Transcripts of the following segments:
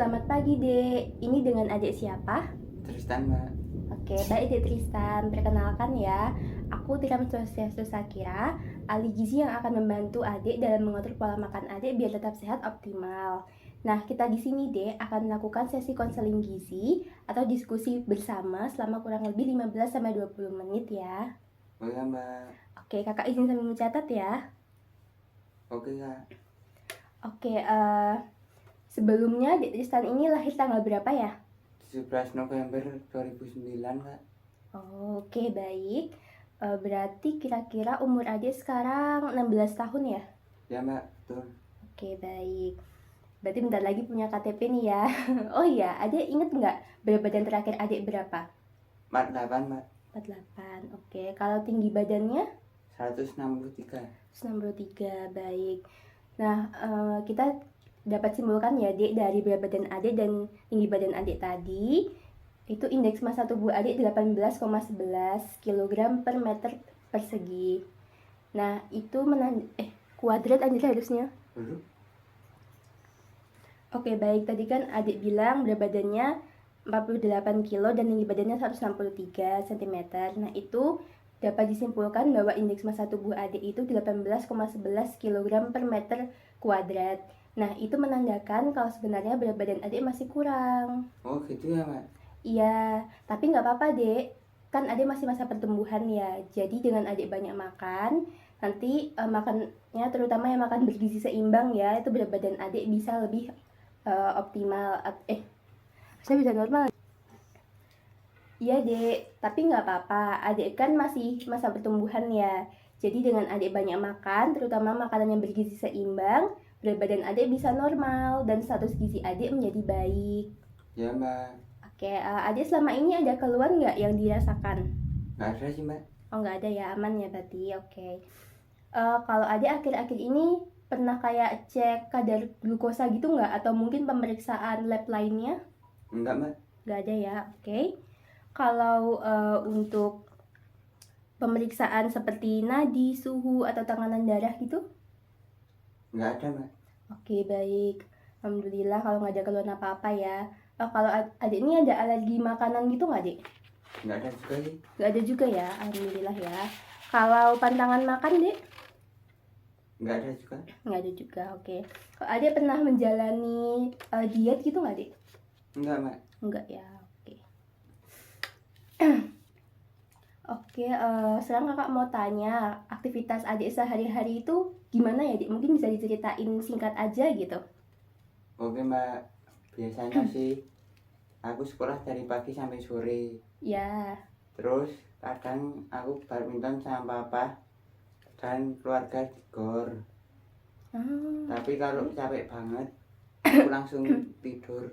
Selamat pagi, Dek. Ini dengan adik siapa? Tristan, Mbak. Oke, baik Dek Tristan. Perkenalkan ya, aku Tiram Swastiastu Sakira, ahli gizi yang akan membantu adik dalam mengatur pola makan adik biar tetap sehat optimal. Nah, kita di sini Dek akan melakukan sesi konseling gizi atau diskusi bersama selama kurang lebih 15-20 menit ya. Oh ya, Mbak. Oke, kakak izin sambil mencatat ya. Oke, Kak. Oke, sebelumnya Dek Tristan ini lahir tanggal berapa ya? 17 November 2009, Kak. Oke, baik. Berarti kira-kira umur adik sekarang 16 tahun ya? Ya, Mbak, betul. Oke, baik. Berarti bentar lagi punya KTP nih ya. Oh iya, adik inget nggak berat badan terakhir adik berapa? 48, Mbak. 48. Oke, kalau tinggi badannya? 163. 163, baik. Nah, kita dapat simpulkan ya, Dek, dari berat badan adik dan tinggi badan adik tadi, itu indeks massa tubuh adik 18,11 kg per meter persegi. Nah, itu kuadrat aja harusnya. Dulu. Oke, baik. Tadi kan adik bilang berat badannya 48 kilo dan tinggi badannya 163 cm. Nah, itu dapat disimpulkan bahwa indeks massa tubuh adik itu 18,11 kg per meter kuadrat. Nah, itu menandakan kalau sebenarnya berat badan adik masih kurang. Oh, gitu ya, Mbak. Iya, tapi nggak apa-apa, Dek. Kan adik masih masa pertumbuhan ya. Jadi dengan adik banyak makan, nanti makannya terutama yang makan bergizi seimbang ya, itu berat badan adik bisa lebih optimal. Saya bisa normal. Iya, Dek. Tapi nggak apa-apa. Adik kan masih masa pertumbuhan ya. Jadi dengan adik banyak makan, terutama makanan yang bergizi seimbang, berat badan adik bisa normal dan status gizi adik menjadi baik. Ya, Mbak. Oke, adik selama ini ada keluhan nggak yang dirasakan? Nggak ada sih, Mbak. Oh, nggak ada ya, aman ya berarti. Oke. Kalau adik akhir-akhir ini pernah kayak cek kadar glukosa gitu nggak? Atau mungkin pemeriksaan lab lainnya? Enggak, Mbak. Nggak ada ya, oke. Kalau untuk pemeriksaan seperti nadi, suhu, atau tekanan darah gitu? Nggak ada, Mbak. Oke, baik. Alhamdulillah kalau nggak ada keluhan apa-apa ya. Kalau adik ini ada alergi makanan gitu nggak, Dek? Nggak ada juga sih. Nggak ada juga ya, alhamdulillah ya. Kalau pantangan makan, Dek? Nggak ada juga. Nggak ada juga, oke. Kalau adik pernah menjalani diet gitu nggak, Dek? Enggak, Mbak. Enggak ya, oke. Oke, sekarang kakak mau tanya, aktivitas adik sehari-hari itu gimana ya, Dek? Mungkin bisa diceritain singkat aja gitu. Oke, Mbak. Biasanya sih aku sekolah dari pagi sampai sore. Ya. Terus kadang aku badminton sama papa dan keluarga di gor. Tapi kalau capek banget, aku langsung tidur.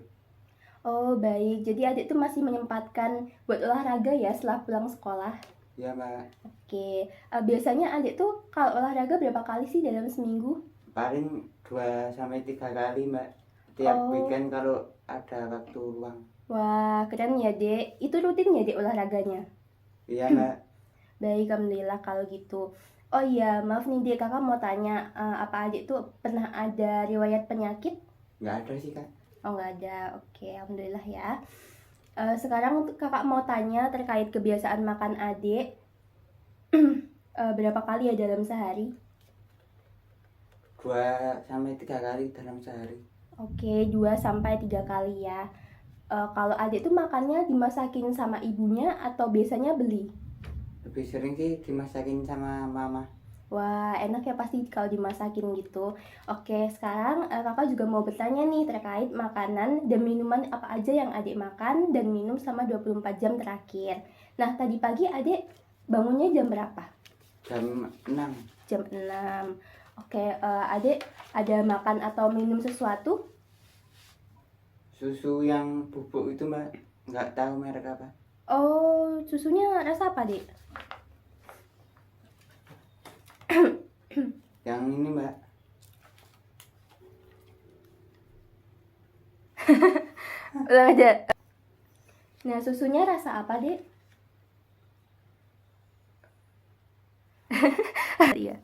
Oh, baik. Jadi adik tuh masih menyempatkan buat olahraga ya setelah pulang sekolah. Ya, Mbak. Oke. Biasanya adik tuh kalau olahraga berapa kali sih dalam seminggu? Paling 2-3 kali, Mbak. Tiap weekend kalau ada waktu luang. Wah, keren ya, Dek. Itu rutin ya, Dek, olahraganya? Iya, Mbak. Baik, alhamdulillah kalau gitu. Oh iya, maaf nih, Dek. Kakak mau tanya, apa adik tuh pernah ada riwayat penyakit? Nggak ada sih, Kak. Oh, nggak ada. Oke, alhamdulillah ya. Sekarang untuk kakak mau tanya terkait kebiasaan makan adik. Berapa kali ya dalam sehari? 2-3 kali dalam sehari. Oke, 2-3 kali ya. Kalau adik tuh makannya dimasakin sama ibunya atau biasanya beli? Lebih sering sih dimasakin sama mama. Wah, enak ya pasti kalau dimasakin gitu. Oke, sekarang kakak juga mau bertanya nih terkait makanan dan minuman apa aja yang adik makan dan minum selama 24 jam terakhir. Nah, tadi pagi adik bangunnya jam berapa? Jam 6. Jam 6. Oke, adik ada makan atau minum sesuatu? Susu yang bubuk itu, Mbak. Nggak tahu merek apa. Oh, susunya rasa apa, Dik? Yang ini, Mbak. Ulang aja. Nah, susunya rasa apa, Dik? Iya.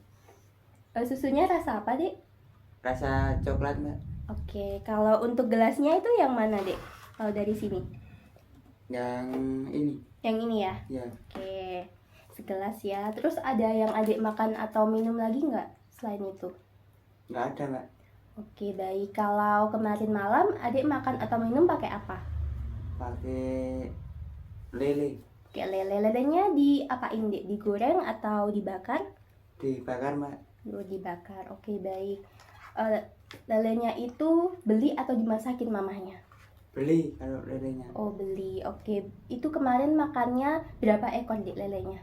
Susunya rasa apa, Dik? Rasa coklat, Mbak. Oke, kalau untuk gelasnya itu yang mana, Dek? Kalau dari sini? Yang ini. Yang ini ya? Ya, Oke, segelas ya. Terus ada yang adik makan atau minum lagi nggak selain itu? nggak ada mbak. Oke, baik. Kalau kemarin malam adik makan atau minum pakai apa? Pakai lele. Oke, lelenya diapain, Dek? Digoreng atau dibakar? Dibakar mbak. Oh, dibakar. Oke, baik. Eh, lelenya itu beli atau dimasakin mamahnya? Beli kalau lelenya. Oh, beli. Oke, itu kemarin makannya berapa ekor, Dek, lelenya?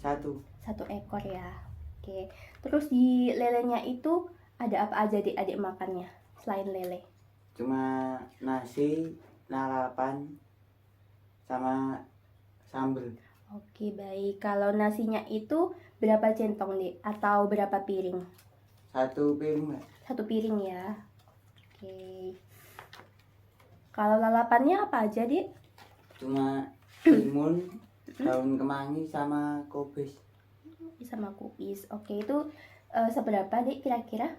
1. 1 ekor ya. Oke. Terus di lelenya itu ada apa aja, Dek, adik makannya selain lele? Cuma nasi, lalapan, sama sambel. Oke, baik. Kalau nasinya itu berapa centong, Dek? Atau berapa piring? 1 piring mbak. 1 piring ya. Oke. Kalau lalapannya apa aja, Dek? Cuma timun, daun kemangi, sama kubis. Sama kubis. Oke, itu seberapa, Dek, kira-kira?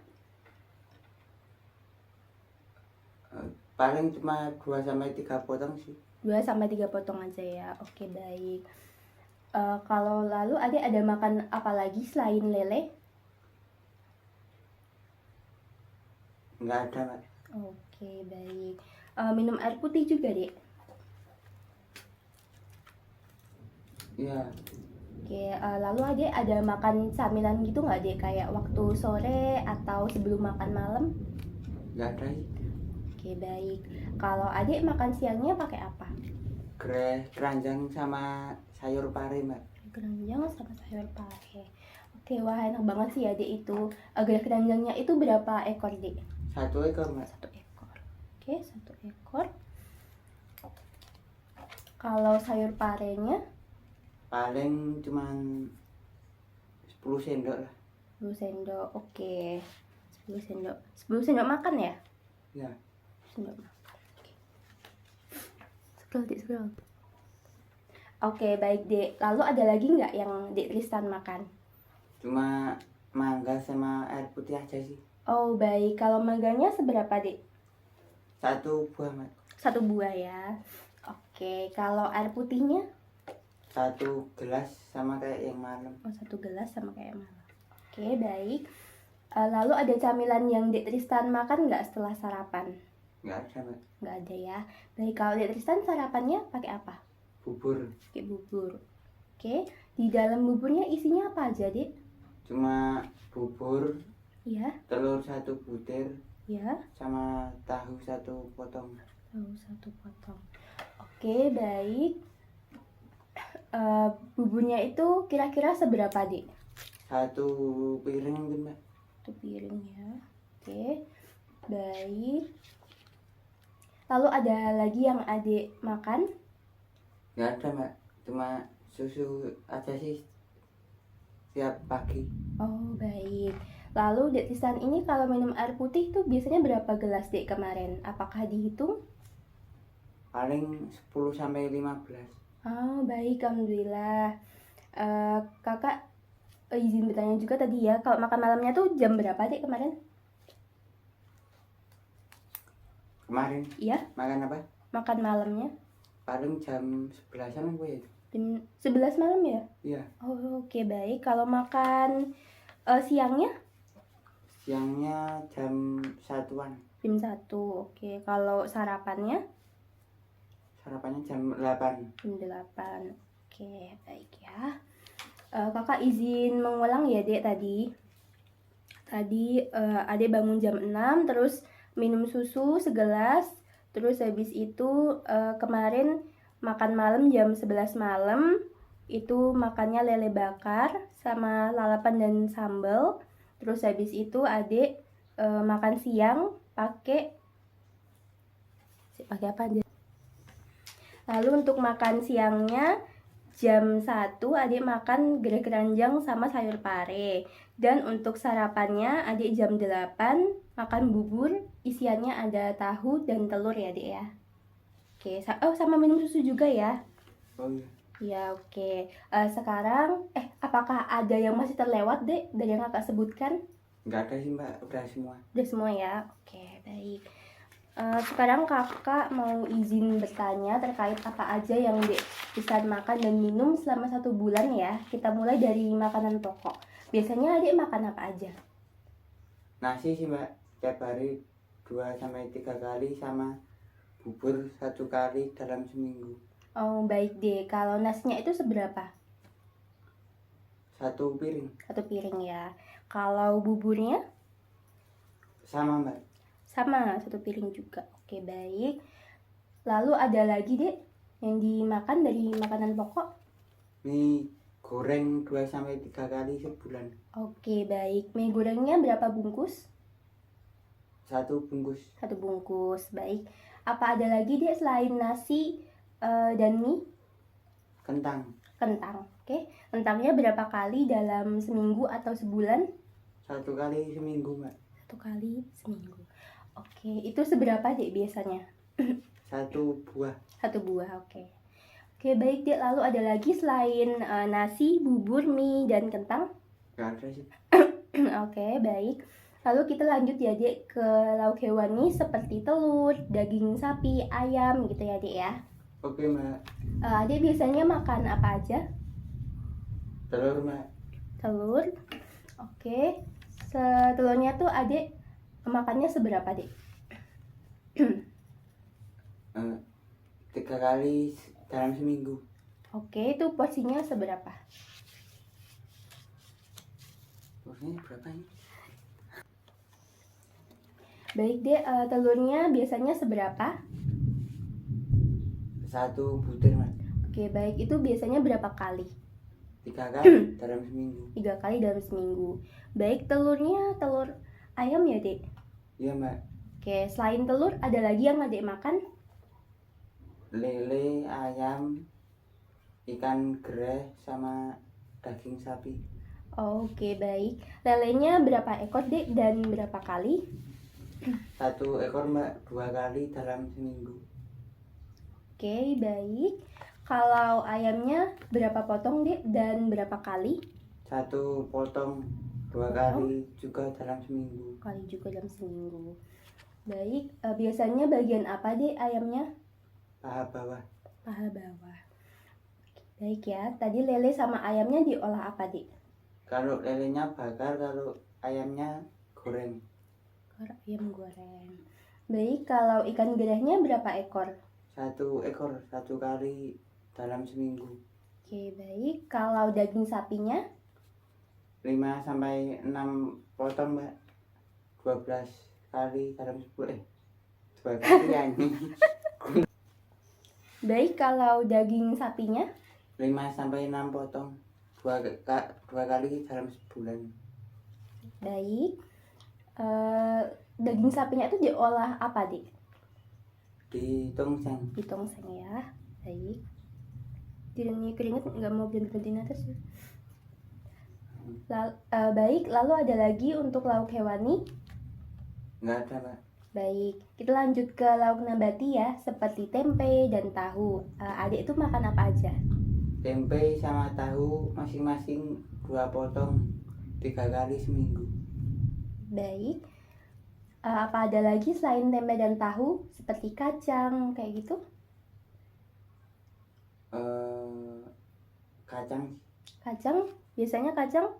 Paling cuma 2-3 potong sih. 2-3 potong aja ya. Oke, baik. Kalau lalu adik ada makan apa lagi selain lele? Nggak ada mbak. Oke, baik. Minum air putih juga, Dek? Iya, Oke, lalu adik ada makan camilan gitu nggak, Dek? Kayak waktu sore atau sebelum makan malam? nggak ada sih. Oke, baik. Kalau adik makan siangnya pakai apa? Keranjang sama sayur pare mbak. Keranjang sama sayur pare. Oke, wah enak banget sih adik itu. Gerai keranjangnya itu berapa ekor, Dek? 1 ekor mbak. 1 ekor. Oke, 1 ekor. Kalau sayur parenya? Paling cuman 10 sendok lah. 10 sendok. Oke. 10 sendok. 10 sendok makan ya? Ya, 10 sendok makan. Oke. Scroll, Dek, scroll. Oke, baik, Dek. Lalu ada lagi nggak yang Dek Tristan makan? cuma mangga sama air putih aja sih. Oh, baik. Kalau mangganya seberapa, Dek? 1 buah mbak. 1 buah ya. Oke, kalau air putihnya? 1 gelas sama kayak yang malam. Oh, 1 gelas sama kayak malam. Oke, baik. Lalu ada camilan yang Dek Tristan makan nggak setelah sarapan? Nggak ada mbak. Nggak ada ya. Baik, kalau Dek Tristan sarapannya pakai apa? Bubur. Pakai bubur. Oke, di dalam buburnya isinya apa aja, Dek? Cuma bubur, Ya, telur 1 butir, ya. sama tahu 1 potong. Tahu 1 potong. Oke, baik. Buburnya itu kira-kira seberapa, Dek? 1 piring mungkin mbak. 1 piring ya. Oke, baik. Lalu ada lagi yang adik makan? Nggak ada mbak. Cuma susu aja sih tiap pagi. Oh, baik. Lalu Dek Tristan ini kalau minum air putih tuh biasanya berapa gelas, Dek, kemarin? Apakah dihitung? Paling 10-15. Oh, baik, alhamdulillah. Kakak izin bertanya juga tadi ya, kalau makan malamnya tuh jam berapa, Dek, kemarin? Kemarin Iya, makan apa? makan malamnya Paling jam 11-an apa ya? jam 11 malam ya? Iya. Oh, oke, baik. Kalau makan siangnya Siangnya jam 1-an. jam 1. Oke, kalau sarapannya Sarapannya jam 8. jam 8. Oke, baik ya. Kakak izin mengulang ya, Dek, tadi. Tadi Adek bangun jam 6, terus minum susu segelas, terus habis itu kemarin makan malam jam 11 malam, itu makannya lele bakar sama lalapan dan sambal. Terus habis itu Adek makan siang pakai apa aja. Lalu untuk makan siangnya jam 1 Adik makan gerai keranjang sama sayur pare. Dan untuk sarapannya Adik jam 8 makan bubur, isiannya ada tahu dan telur ya, Adik ya. Oke, sama minum susu juga ya. Oh iya. Ya, oke. Sekarang apakah ada yang masih terlewat, Dek, dari yang Kakak sebutkan? Nggak ada sih mbak, udah semua. Udah semua ya. Oke. Baik. Sekarang kakak mau izin bertanya terkait apa aja yang Dek bisa makan dan minum selama 1 bulan ya. Kita mulai dari makanan pokok. Biasanya Dek makan apa aja? Nasi sih mbak, tiap hari 2 sampai 3 kali, sama bubur 1 kali dalam seminggu. Oh baik Dek, kalau nasinya itu seberapa? 1 piring. 1 piring ya. Kalau buburnya? Sama mbak. Sama, 1 piring juga. Oke baik. Lalu ada lagi Dek yang dimakan dari makanan pokok? Mie goreng 2 sampai 3 kali sebulan. Oke baik. Mie gorengnya berapa bungkus? 1 bungkus. 1 bungkus. Baik. Apa ada lagi Dek selain nasi dan mie? Kentang Kentang. Oke. Kentangnya berapa kali dalam seminggu atau sebulan? 1 kali seminggu mbak. 1 kali seminggu. Oke. Itu seberapa Dek biasanya? 1 buah. 1 buah. Oke. Oke baik Dek. Lalu ada lagi selain nasi, bubur, mie, dan kentang? Gak ada sih. Oke baik. Lalu kita lanjut ya Dek ke lauk hewani seperti telur, daging sapi, ayam gitu ya Dek ya. Oke mbak. Adek biasanya makan apa aja? Telur mbak. Telur. Oke. Telurnya tuh adek makannya seberapa Dek? 3 kali dalam seminggu. Oke, itu porsinya seberapa? Porsinya berapa ini? Baik Dek, telurnya biasanya seberapa? 1 butir mbak. Oke baik, itu biasanya berapa kali? 3 kali dalam seminggu. 3 kali dalam seminggu. Baik, telurnya telur ayam ya Dek? Iya mbak. Oke, selain telur ada lagi yang adek makan? Lele, ayam, ikan gereh, sama daging sapi. Oke baik. Lelenya berapa ekor Dek dan berapa kali? 1 ekor mbak, 2 kali dalam seminggu. Oke baik. Kalau ayamnya berapa potong Dek dan berapa kali? 1 potong, 2 kali juga dalam seminggu. Kali juga dalam seminggu. Baik, biasanya bagian apa Dek ayamnya? Paha bawah. Paha bawah. Baik ya, tadi lele sama ayamnya diolah apa Dek? Kalau lelenya bakar, kalau ayamnya goreng. Ayam goreng. Baik, kalau ikan gerehnya berapa ekor? 1 ekor, 1 kali dalam seminggu. Oke baik, kalau daging sapinya? 5 sampai 6 potong mbak, 12 kali dalam sebulan. 2 kali ya ini. Baik, kalau daging sapinya? 5 sampai 6 potong, 2 kali dalam sebulan. Baik. Daging sapinya itu diolah apa Dek? Di tongseng. Di tongseng ya. Baik. Ini keringet nggak mau berhenti atas ya. Baik, lalu ada lagi untuk lauk hewani? Nggak ada mbak. Baik, kita lanjut ke lauk nabati ya, seperti tempe dan tahu. Adik itu makan apa aja? Tempe sama tahu masing-masing 2 potong, 3 kali seminggu. Baik. Apa ada lagi selain tempe dan tahu, seperti kacang kayak gitu? Kacang Kacang, biasanya kacang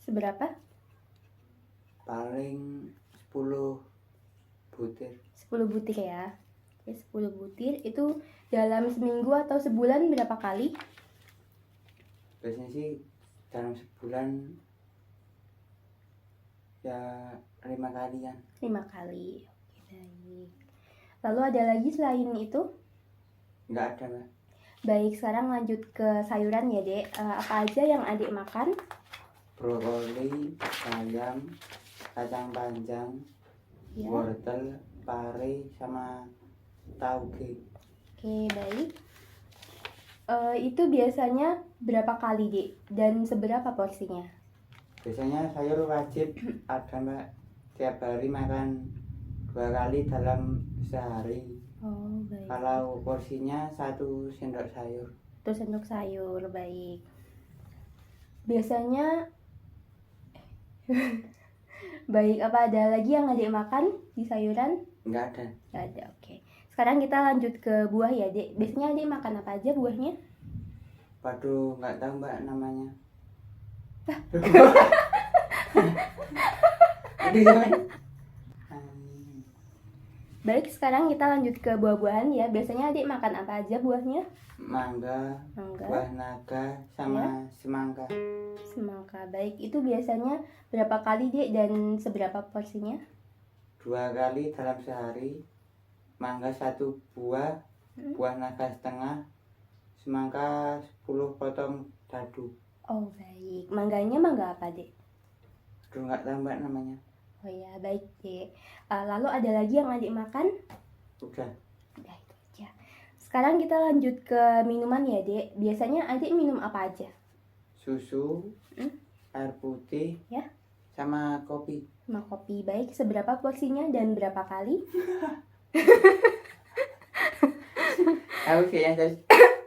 seberapa? paling 10 butir. 10 butir ya. Oke, 10 butir itu dalam seminggu atau sebulan berapa kali? Biasanya sih dalam sebulan ya 5 kalian. 5 kali. Oke, baik. Lalu ada lagi selain itu? Nggak ada mbak. Baik, sekarang lanjut ke sayuran ya Dek. Apa aja yang adik makan? Brokoli, bayam, kacang panjang, Ya. wortel, pare, sama tauge. Oke, baik. Itu biasanya berapa kali Dek? Dan seberapa porsinya? Biasanya sayur wajib ada mbak, tiap hari makan 2 kali dalam sehari. Oh, baik. Kalau porsinya 1 sendok sayur. 1 sendok sayur, baik. Biasanya Baik, apa ada lagi yang adik makan di sayuran? Enggak ada. Nggak ada, oke. Sekarang kita lanjut ke buah ya, Dek. Biasanya adik makan apa aja buahnya? Waduh, nggak tahu mbak namanya. Aduh, jangan. Baik, sekarang kita lanjut ke buah-buahan ya. Biasanya adik makan apa aja buahnya? Mangga, Mangga, buah naga, sama semangka. semangka. Baik, itu biasanya berapa kali, Dek, dan seberapa porsinya? 2 kali dalam sehari. Mangga 1 buah, buah naga setengah, semangka 10 potong dadu. Oh, baik. Mangganya mangga apa, Dek? Aduh, nggak tahu mbak namanya. Oh ya, baik, Dek. Lalu ada lagi yang adik makan? Udah. Udah, itu aja. Sekarang kita lanjut ke minuman ya, Dek. Biasanya adik minum apa aja? Susu, air putih, Ya. sama kopi. Sama kopi. Baik, seberapa porsinya dan berapa kali? Aku kayaknya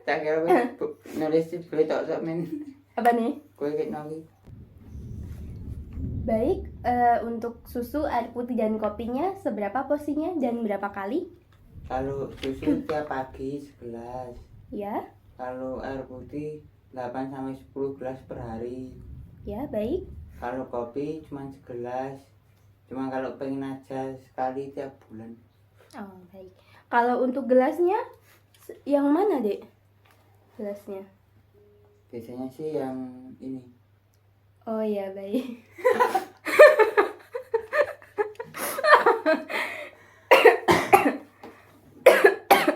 tak kira nulis boleh tok men. Apa nih? Kowe kayak noli. Baik, untuk susu, air putih, dan kopinya seberapa porsinya dan berapa kali? Kalau susu tiap pagi 11. Ya, Kalau air putih 8 sampai 10 gelas per hari. ya, baik. Kalau kopi cuma segelas. Cuma kalau pengen aja sekali tiap bulan. Oh, baik. Kalau untuk gelasnya, yang mana, Dek? Gelasnya. Biasanya sih yang ini. Oh ya, baik.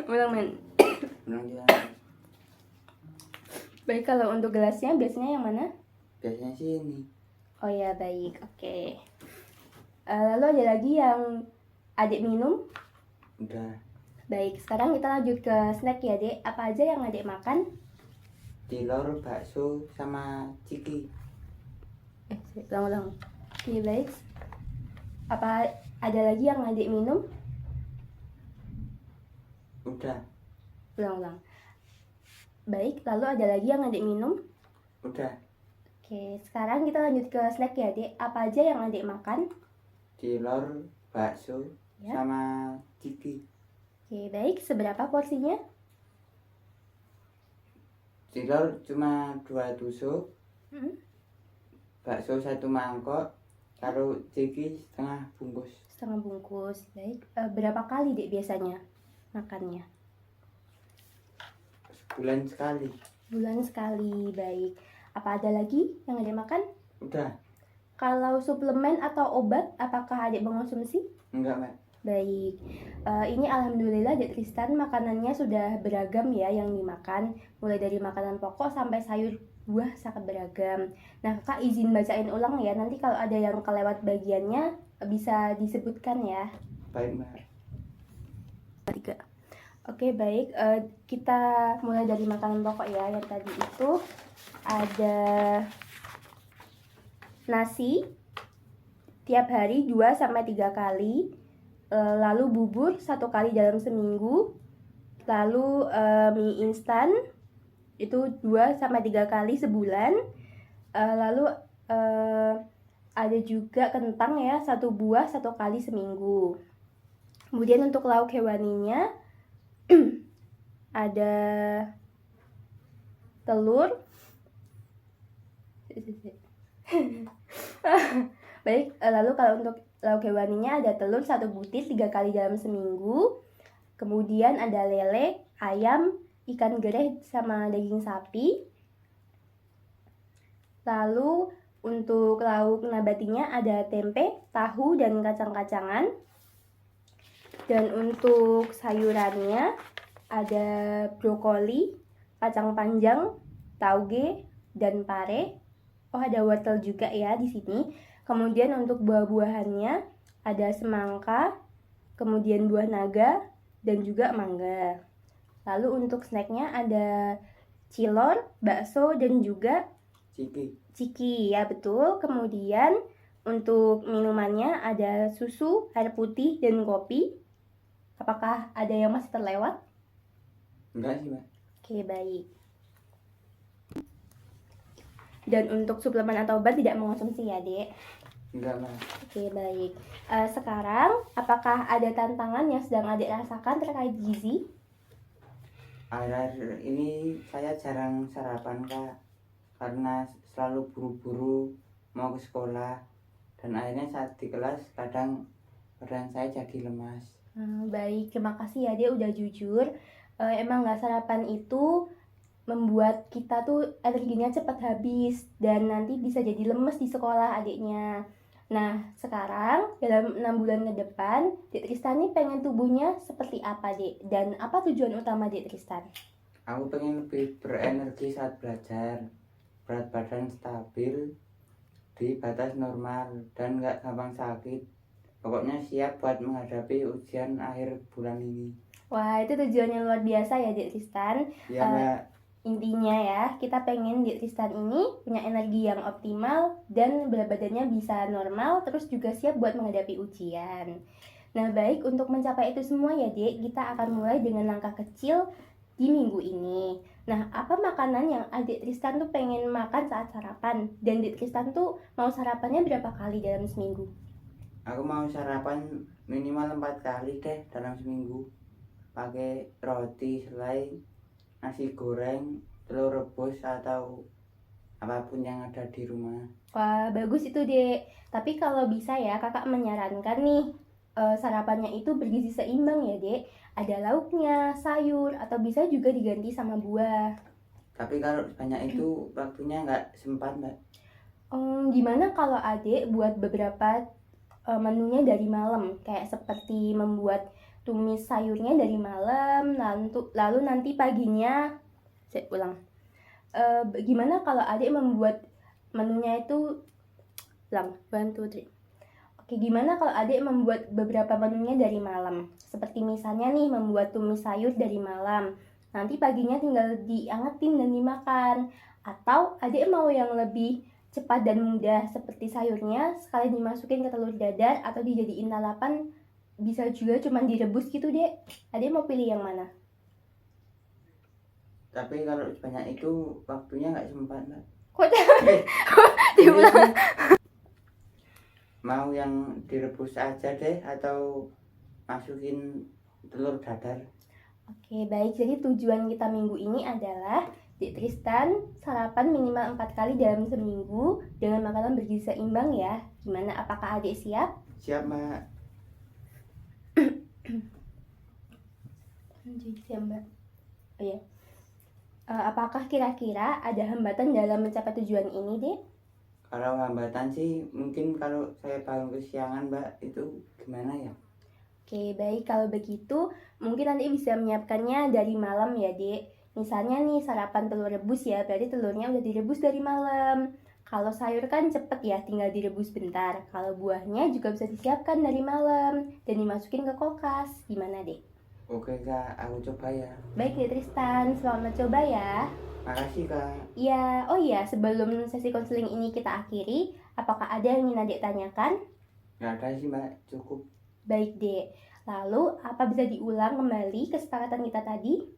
Ulang, men. Belum juga. Baik, kalau untuk gelasnya biasanya yang mana? Biasanya sih ini. Oh ya, baik. Oke. Lalu ada lagi yang adik minum? Udah. Baik, sekarang kita lanjut ke snack ya, Dek. Apa aja yang adik makan? Tilor, bakso, sama ciki. Ulang-ulang. Oke, baik. Apa ada lagi yang adik minum? Udah. Ulang-ulang. Baik, lalu ada lagi yang adik minum? Udah. Oke, sekarang kita lanjut ke snack ya, Dek. Apa aja yang adik makan? Tilor, bakso, Ya. sama ciki. Oke, baik. Seberapa porsinya? Tilor cuma 2 tusuk, bakso 1 mangkok, kalau ciki setengah bungkus. Setengah bungkus. Baik. Berapa kali, Dek, biasanya makannya? Sebulan sekali. Bulan sekali. Baik. Apa ada lagi yang adik makan? Udah. Kalau suplemen atau obat, apakah adik mengonsumsi? Enggak mbak. Baik, ini alhamdulillah Dek Tristan makanannya sudah beragam ya yang dimakan. Mulai dari makanan pokok sampai sayur buah sangat beragam. Nah, Kakak izin bacain ulang ya, nanti kalau ada yang kelewat bagiannya bisa disebutkan ya. Baik mbak. 3. Oke, baik, kita mulai dari makanan pokok ya. Yang tadi itu ada nasi tiap hari 2-3 kali. Lalu bubur 1 kali dalam seminggu, lalu mie instan itu 2-3 kali sebulan, lalu ada juga kentang ya 1 buah 1 kali seminggu. Kemudian untuk lauk hewaninya ada telur. Baik, lalu kalau untuk lauk hewaninya ada telur 1 butir 3 kali dalam seminggu. Kemudian ada lele, ayam, ikan gereh sama daging sapi. Lalu untuk lauk nabatinya ada tempe, tahu, dan kacang-kacangan. Dan untuk sayurannya ada brokoli, kacang panjang, tauge, dan pare. Oh, ada wortel juga ya di sini. Kemudian untuk buah-buahannya ada semangka, kemudian buah naga, dan juga mangga. Lalu untuk snacknya ada cilor, bakso, dan juga ciki. Ya betul. Kemudian untuk minumannya ada susu, air putih, dan kopi. Apakah ada yang masih terlewat? Enggak sih mbak. Oke, baik. Dan untuk suplemen atau obat tidak mengonsumsi ya, Dek? Enggak Mbak. Oke, baik. Sekarang, apakah ada tantangan yang sedang adik rasakan terkait gizi? Akhir-akhir ini saya jarang sarapan Kak, karena selalu buru-buru mau ke sekolah, dan akhirnya saat di kelas kadang badan saya jadi lemas. Baik, terima kasih ya Dek udah jujur. Emang nggak sarapan itu membuat kita tuh energinya cepat habis dan nanti bisa jadi lemes di sekolah adiknya. Nah, sekarang dalam 6 bulan ke depan, Dek Tristan nih pengen tubuhnya seperti apa, Dek? Dan apa tujuan utama Dek Tristan? Aku pengen lebih berenergi saat belajar, berat badan stabil di batas normal, dan nggak gampang sakit. Pokoknya siap buat menghadapi ujian akhir bulan ini. Wah, itu tujuan yang luar biasa ya Dek Tristan. Ya Mbak. Intinya ya, kita pengen Dek Tristan ini punya energi yang optimal dan berat badannya bisa normal, terus juga siap buat menghadapi ujian. Nah, baik, untuk mencapai itu semua ya Dek, kita akan mulai dengan langkah kecil di minggu ini. Nah, apa makanan yang Adik Tristan tuh pengen makan saat sarapan? Dan Dek Tristan tuh mau sarapannya berapa kali dalam seminggu? Aku mau sarapan minimal 4 kali deh dalam seminggu. Pakai roti, selai, nasi goreng, telur rebus, atau apapun yang ada di rumah. Wah, bagus itu Dek. Tapi kalau bisa ya, kakak menyarankan nih, sarapannya itu bergizi seimbang ya Dek. Ada lauknya, sayur, atau bisa juga diganti sama buah. Tapi kalau banyak itu waktunya nggak sempat Mbak. Gimana kalau Adek buat beberapa menunya dari malam, kayak seperti membuat tumis sayurnya dari malam, lalu nanti paginya, saya ulang. Gimana kalau Adek membuat menunya itu, ulang, 1, 2, 3. Oke, gimana kalau Adek membuat beberapa menunya dari malam? Seperti misalnya nih, membuat tumis sayur dari malam. Nanti paginya tinggal diangetin dan dimakan. Atau Adek mau yang lebih cepat dan mudah, seperti sayurnya sekali dimasukin ke telur dadar atau dijadiin lalapan, bisa juga cuman direbus gitu Dek. Adek mau pilih yang mana? Tapi kalau banyak itu waktunya nggak sempat Mbak. Kok diulang? Mau yang direbus aja deh atau masukin telur dadar. Oke, baik. Jadi tujuan kita minggu ini adalah Dek Tristan sarapan minimal 4 kali dalam seminggu dengan makanan bergizi seimbang ya. Gimana? Apakah Adik siap? Siap Mbak. Siap, Mbak. Oh ya. Apakah kira-kira ada hambatan dalam mencapai tujuan ini, Dek? Kalau hambatan sih mungkin kalau saya bangun kesiangan Mbak, itu gimana ya? Oke, baik. Kalau begitu mungkin nanti bisa menyiapkannya dari malam ya, Dek. Misalnya nih sarapan telur rebus ya, berarti telurnya udah direbus dari malam. Kalau sayur kan cepet ya, tinggal direbus bentar. Kalau buahnya juga bisa disiapkan dari malam dan dimasukin ke kulkas. Gimana, Dek? Oke Kak, aku coba ya. Baik, Dek Tristan. Selamat coba ya. Makasih Kak. Ya, oh iya, sebelum sesi konseling ini kita akhiri, apakah ada yang ingin Adik tanyakan? Nggak ada sih Mbak, cukup. Baik, Dek. Lalu, apa bisa diulang kembali kesepakatan kita tadi?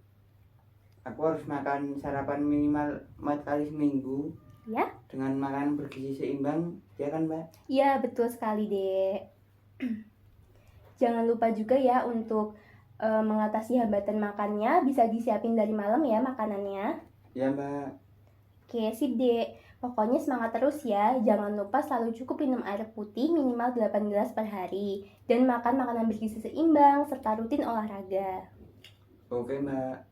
Aku harus makan sarapan minimal 4 kali seminggu. Ya? Dengan makanan bergizi seimbang, ya kan Mbak? Iya, betul sekali, Dek. Jangan lupa juga ya untuk mengatasi hambatan makannya, bisa disiapin dari malam ya makanannya. Ya Mbak. Oke, sip Dek. Pokoknya semangat terus ya. Jangan lupa selalu cukup minum air putih minimal 8 gelas per hari. Dan makan makanan bergizi seimbang serta rutin olahraga. Oke Mbak.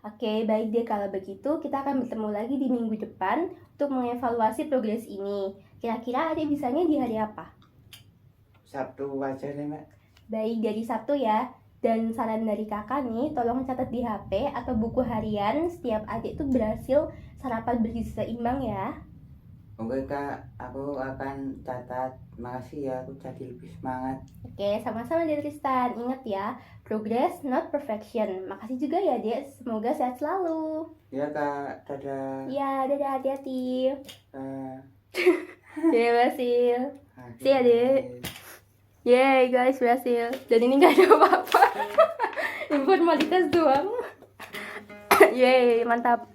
Oke, baik deh kalau begitu kita akan bertemu lagi di minggu depan untuk mengevaluasi progres ini. Kira-kira Adik bisanya di hari apa? Sabtu aja deh Mbak. Baik, dari Sabtu ya. Dan saran dari kakak nih, tolong catat di HP atau buku harian setiap Adik tuh berhasil sarapan bergizi seimbang ya. Oke Kak, aku akan catat. Makasih ya, aku jadi lebih semangat. Oke, sama-sama Dek Tristan. Ingat ya, progress not perfection. Makasih juga ya Dek, semoga sehat selalu. Ya Kak, dadah. Ya, dadah, hati-hati. Uh, Ya, berhasil. See ya, Dek. Akhirnya. Yeay guys, berhasil. Dan ini gak ada apa-apa. Informalitas doang. Yeay, mantap.